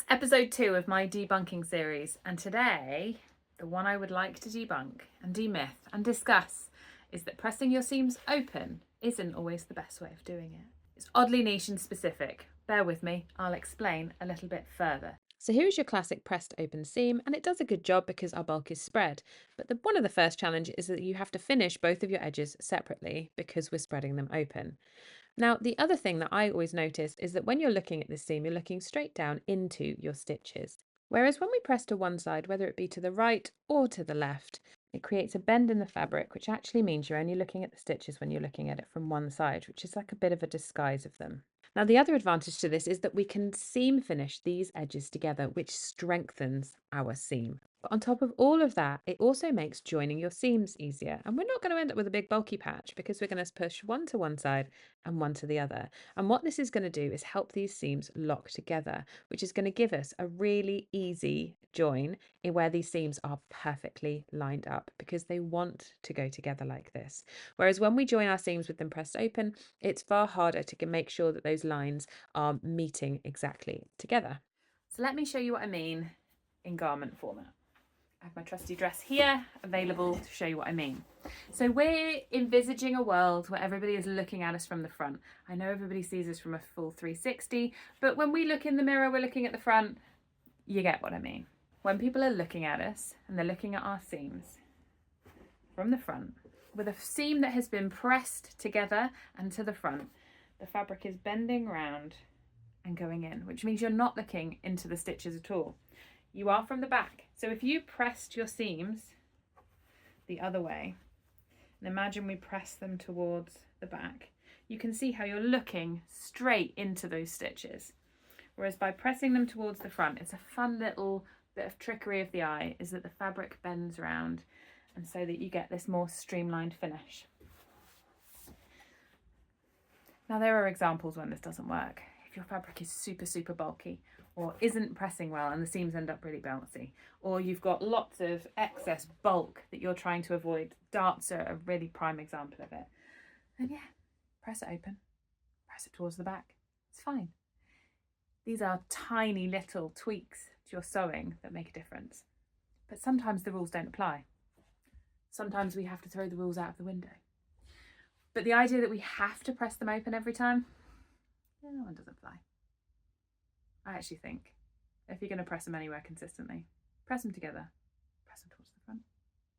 Episode 2 of my debunking series, and today the one I would like to debunk and demyth and discuss is that pressing your seams open isn't always the best way of doing it. It's oddly niche and specific. Bear with me, I'll explain a little bit further. So here's your classic pressed open seam, and it does a good job because our bulk is spread. But one of the first challenges is that you have to finish both of your edges separately because we're spreading them open. Now, the other thing that I always notice is that when you're looking at this seam, you're looking straight down into your stitches. Whereas when we press to one side, whether it be to the right or to the left, it creates a bend in the fabric, which actually means you're only looking at the stitches when you're looking at it from one side, which is like a bit of a disguise of them. Now, the other advantage to this is that we can seam finish these edges together, which strengthens our seam. But on top of all of that, it also makes joining your seams easier. And we're not going to end up with a big bulky patch because we're going to push one to one side and one to the other. And what this is going to do is help these seams lock together, which is going to give us a really easy join in where these seams are perfectly lined up because they want to go together like this. Whereas when we join our seams with them pressed open, it's far harder to make sure that those lines are meeting exactly together. So let me show you what I mean in garment format. I have my trusty dress here available to show you what I mean. So we're envisaging a world where everybody is looking at us from the front. I know everybody sees us from a full 360, but when we look in the mirror, we're looking at the front. You get what I mean. When people are looking at us and they're looking at our seams from the front, with a seam that has been pressed together and to the front, the fabric is bending round and going in, which means you're not looking into the stitches at all. You are from the back. So if you pressed your seams the other way, and imagine we press them towards the back, you can see how you're looking straight into those stitches. Whereas by pressing them towards the front, it's a fun little bit of trickery of the eye, is that the fabric bends round and so that you get this more streamlined finish. Now there are examples when this doesn't work. If your fabric is super bulky or isn't pressing well and the seams end up really bouncy, or you've got lots of excess bulk that you're trying to avoid, darts are a really prime example of it. And yeah, press it open, press it towards the back. It's fine. These are tiny little tweaks to your sewing that make a difference. But sometimes the rules don't apply. Sometimes we have to throw the rules out of the window. But the idea that we have to press them open every time, that one doesn't fly. I actually think if you're going to press them anywhere consistently, press them together, press them towards